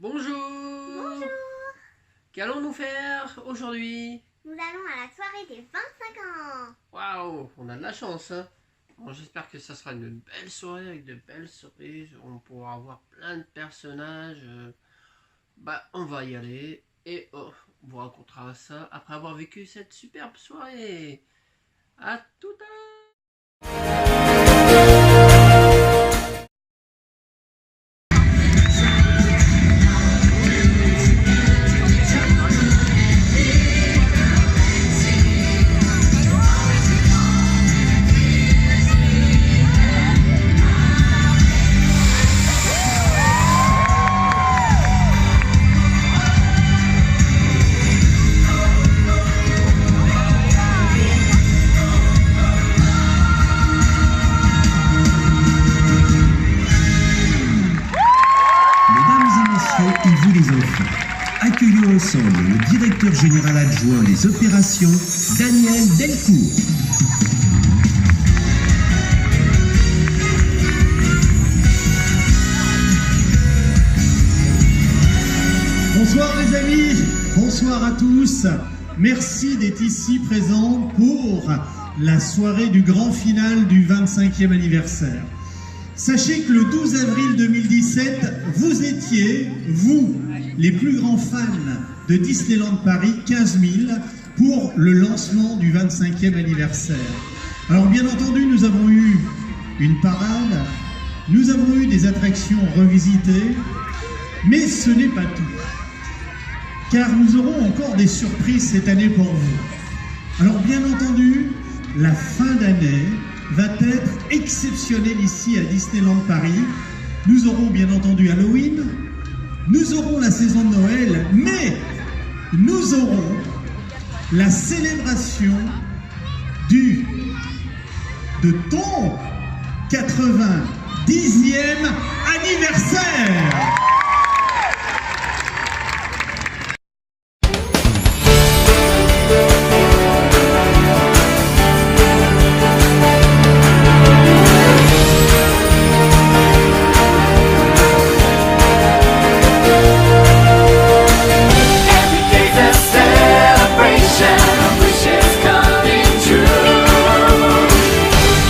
Bonjour. Bonjour. Qu'allons-nous faire aujourd'hui? Nous allons à la soirée des 25 ans. Waouh, on a de la chance, hein. Bon, j'espère que ça sera une belle soirée avec de belles surprises. On pourra avoir plein de personnages. On va y aller et on vous racontera ça après avoir vécu cette superbe soirée. À tout à l'heure. Et vous les enfants, accueillons ensemble le directeur général adjoint des opérations, Daniel Delcourt. Bonsoir les amis, bonsoir à tous. Merci d'être ici présents pour la soirée du grand final du 25e anniversaire. Sachez que le 12 avril 2017, vous étiez, vous, les plus grands fans de Disneyland Paris, 15 000, pour le lancement du 25e anniversaire. Alors bien entendu, nous avons eu une parade, nous avons eu des attractions revisitées, mais ce n'est pas tout. Car nous aurons encore des surprises cette année pour vous. Alors bien entendu, la fin d'année va être exceptionnelle ici à Disneyland Paris. Nous aurons bien entendu Halloween, nous aurons la saison de Noël, mais nous aurons la célébration de ton 90e anniversaire.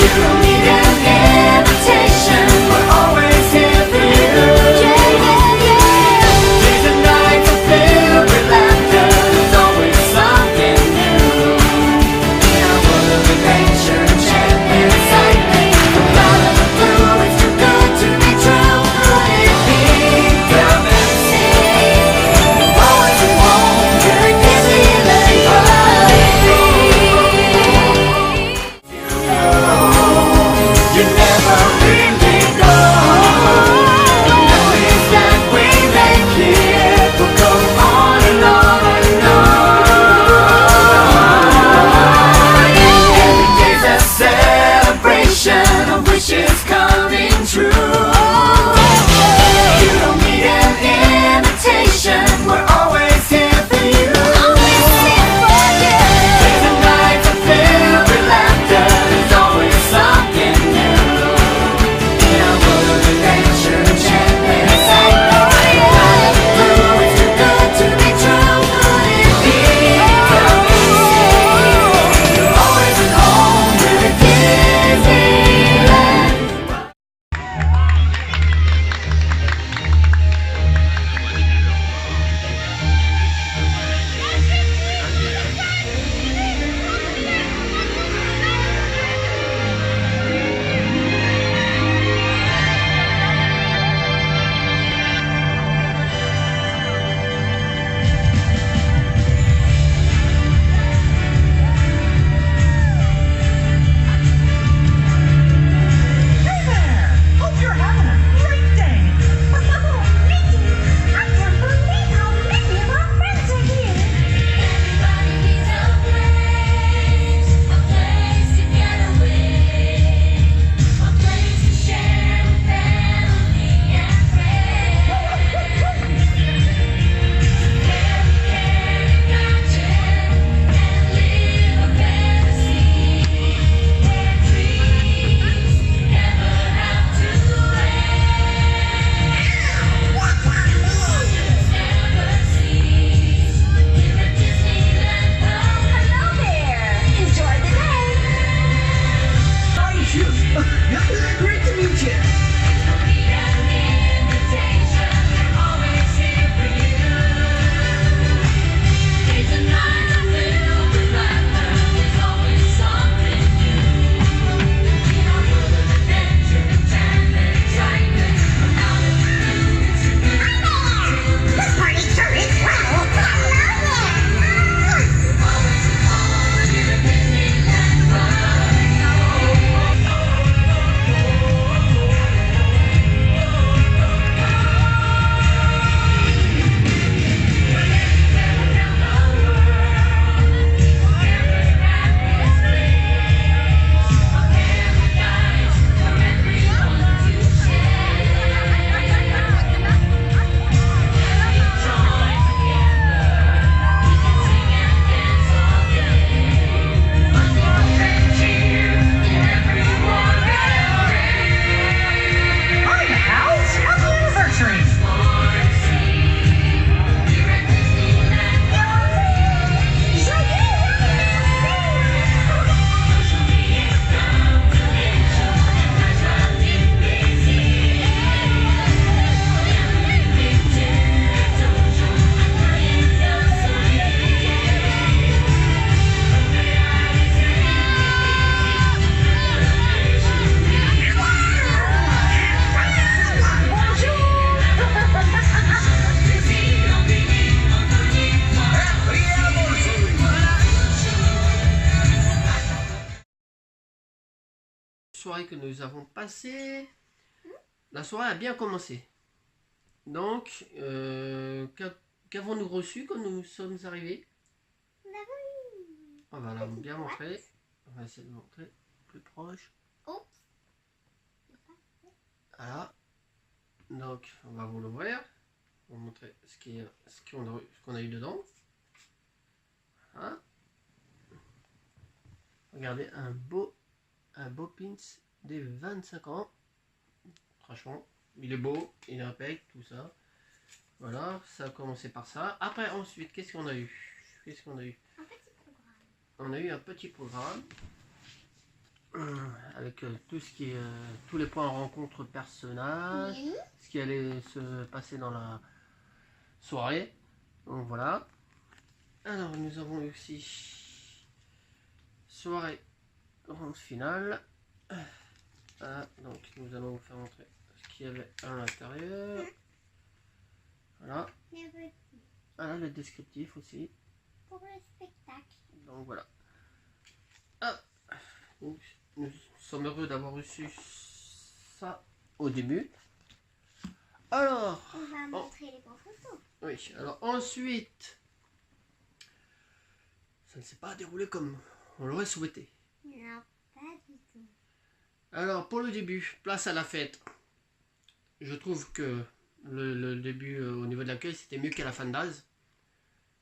You don't need an invitation, we're always here for you. soirée que nous avons passée. La soirée a bien commencé. Donc, qu'avons-nous reçu quand nous sommes arrivés? On va la bien montrer. On va essayer de montrer plus proche. Oh. Voilà. Donc, on va vous l'ouvrir. On va montrer ce qu'on a eu dedans. Voilà. Regardez, un beau pins des 25 ans. Franchement, il est beau, il est impec, tout ça. Voilà, ça a commencé par ça. Après, ensuite, qu'est-ce qu'on a eu? Qu'est-ce qu'on a eu? Un petit programme. On a eu un petit programme avec tout ce qui est tous les points rencontre personnages, Oui. ce qui allait se passer dans la soirée. Donc voilà. Alors nous avons eu aussi soirée grande finale. Donc nous allons vous faire montrer ce qu'il y avait à l'intérieur. Voilà. Les petits Voilà le descriptif aussi. pour le spectacle. Donc voilà. Donc, nous sommes heureux d'avoir reçu ça au début. Alors, On va montrer les points photos. oui, alors ensuite, ça ne s'est pas déroulé comme on l'aurait souhaité. Non, pas du tout. Alors, pour le début, place à la fête. Je trouve que le début au niveau de l'accueil, c'était mieux qu'à la fin de base.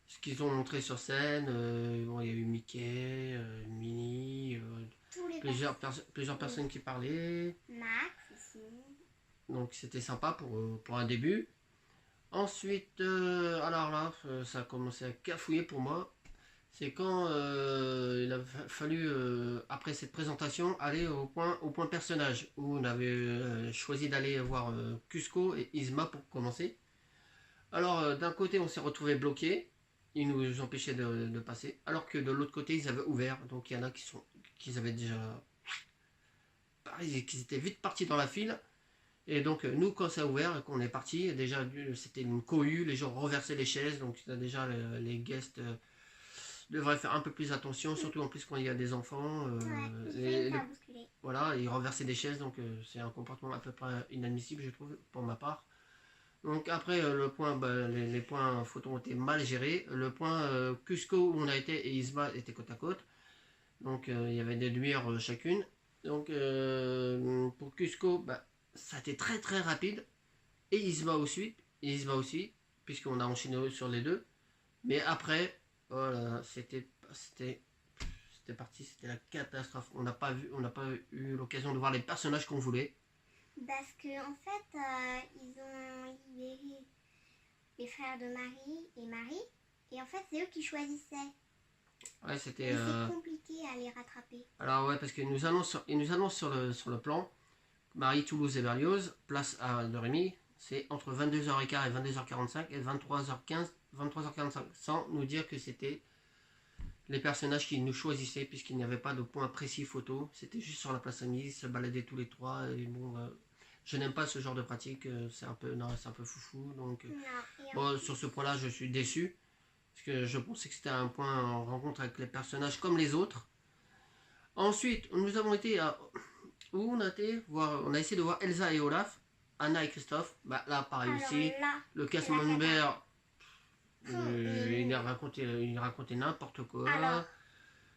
Ce qu'ils ont montré sur scène, bon, il y a eu Mickey, Minnie, Tous les plusieurs personnes qui parlaient. Max ici. Donc c'était sympa pour un début. Ensuite, alors là, ça a commencé à cafouiller pour moi. C'est quand il a fallu, après cette présentation, aller au point personnage. Où on avait choisi d'aller voir Cusco et Yzma pour commencer. Alors d'un côté, on s'est retrouvé bloqué. Ils nous empêchaient de passer. Alors que de l'autre côté, ils avaient ouvert. Donc il y en a qui avaient déjà... Pareil, qu'ils étaient vite partis dans la file. Et donc nous, quand ça a ouvert et qu'on est parti, déjà c'était une cohue, les gens renversaient les chaises, donc déjà les guests devraient faire un peu plus attention, surtout en plus quand il y a des enfants. Voilà, ils renversaient des chaises, donc c'est un comportement à peu près inadmissible, je trouve, pour ma part. Donc après le point, les points photos ont été mal gérés. Le point Cusco où on a été et Yzma étaient côte à côte, donc il y avait des lumières chacune. Donc pour Cusco, ça a été très très rapide, et Yzma aussi, puisqu'on a enchaîné sur les deux. Mais après, voilà, c'était parti, c'était la catastrophe. On n'a pas eu l'occasion de voir les personnages qu'on voulait. Parce que en fait, ils ont libéré les frères de Marie et Marie, et en fait, c'est eux qui choisissaient. Ouais, c'était. Et c'est compliqué à les rattraper. Alors ouais, parce qu'ils nous annoncent sur le plan. Marie, Toulouse et Berlioz, place de Rémy, c'est entre 22h15 et 22h45 et 23h15, 23h45, sans nous dire que c'était les personnages qui nous choisissaient, puisqu'il n'y avait pas de point précis photo, c'était juste sur la place Rémy, ils se baladaient tous les trois, et bon, je n'aime pas ce genre de pratique, c'est un peu foufou, donc bon, sur ce point-là, je suis déçu, parce que je pensais que c'était un point en rencontre avec les personnages comme les autres. Ensuite, nous avons été à... Où on a essayé de voir Elsa et Olaf, Anna et Christophe. Là, pareil aussi. Le casse-member, il racontait n'importe quoi.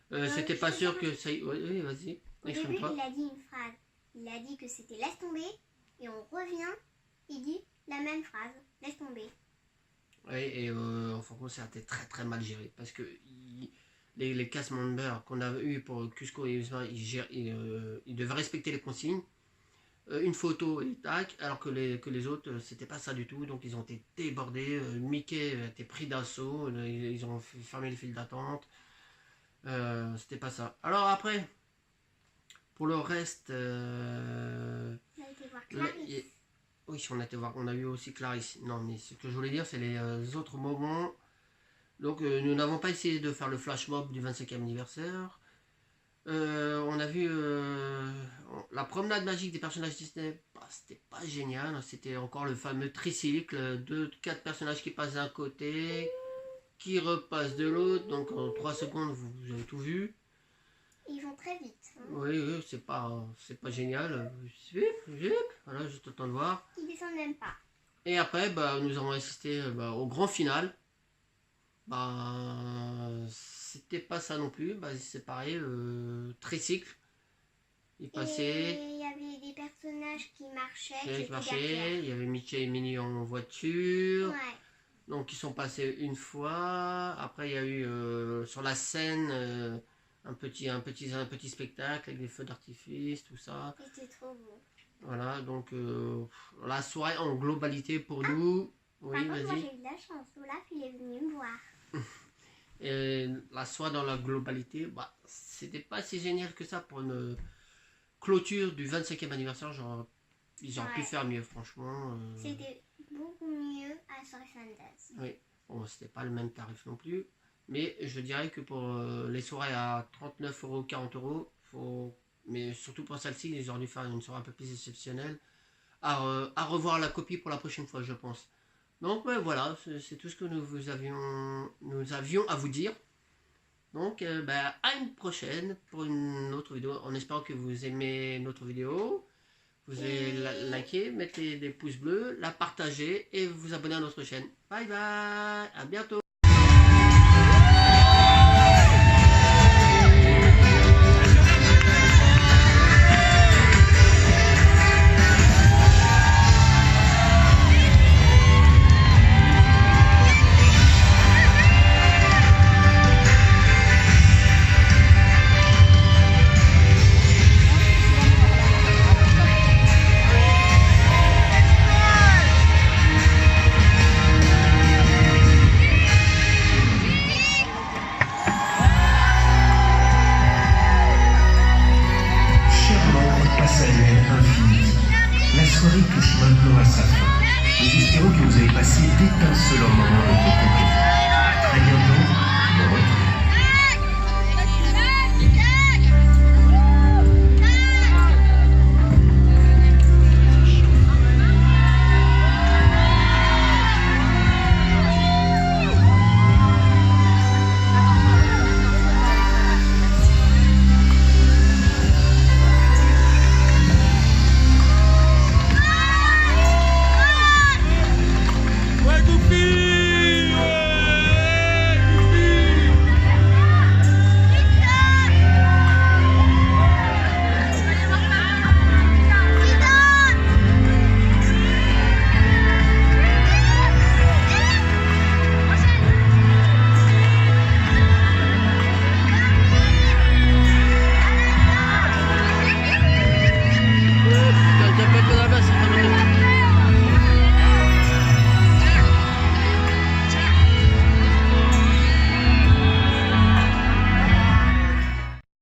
C'était pas sûr que ça... Oui, vas-y. Au début, il a dit une phrase. Il a dit que c'était laisse tomber. Et on revient, il dit la même phrase, laisse tomber. Oui, et en fin de compte, ça a été très très mal géré. Parce que les cast-members qu'on avait eu pour Cusco et Yzma, ils devaient respecter les consignes. Une photo et tac, alors que les autres, c'était pas ça du tout. Donc ils ont été débordés. Mickey était pris d'assaut. Ils ont fermé les files d'attente. C'était pas ça. Alors après, pour le reste... On a été voir Clarisse. Oui, on a eu aussi Clarisse. Non, mais ce que je voulais dire, c'est les autres moments. Donc nous n'avons pas essayé de faire le flash mob du 25e anniversaire. On a vu la promenade magique des personnages Disney. C'était pas génial. C'était encore le fameux tricycle. 2-4 personnages qui passent d'un côté, qui repassent de l'autre. Donc en 3 secondes, vous avez tout vu. Ils vont très vite. Hein. Oui, oui, c'est pas génial. Zip, zip. Voilà, juste le temps de voir. Ils descendent même pas. Et après, bah, nous avons assisté au grand final. Bah, c'était pas ça non plus. Bah, c'est pareil, tricycle. Il passait. Et il y avait des personnages qui marchaient. Qui étaient marchait. derrière. Il y avait Mickey et Minnie en voiture. Ouais. Donc ils sont passés une fois. Après il y a eu sur la scène un petit spectacle avec des feux d'artifice, tout ça. C'était trop beau. Voilà, donc la soirée en globalité pour nous. Oui, Par contre, moi vas-y. j'ai eu de la chance. Olaf, il est venu me voir. Et la soirée dans la globalité, bah, c'était pas si génial que ça pour une clôture du 25e anniversaire. Genre, ils auraient pu Ouais. faire mieux, franchement. C'était beaucoup mieux à Soirée Sundance. Oui, bon, c'était pas le même tarif non plus. Mais je dirais que pour les soirées à 39 €, 40 €, mais surtout pour celle-ci, ils auraient dû faire une soirée un peu plus exceptionnelle. À revoir la copie pour la prochaine fois, je pense. Donc, ouais, voilà, c'est tout ce que nous avions à vous dire. Donc, bah, à une prochaine pour une autre vidéo. En espérant que vous aimez notre vidéo. Vous allez liker, mettre des pouces bleus, la partager et vous abonner à notre chaîne. Bye bye, à bientôt. La soirée touche maintenant à sa fin. Nous espérons que vous avez passé d'étincelants moments en notre compagnie. À très bientôt, bon retour.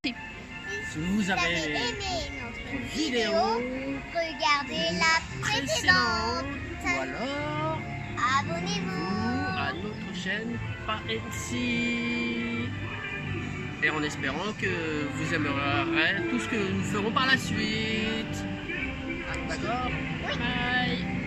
Si vous avez aimé notre vidéo, regardez la précédente. ou alors Abonnez-vous. à notre chaîne par ici. Et en espérant que vous aimerez tout ce que nous ferons par la suite. D'accord? Oui. Bye.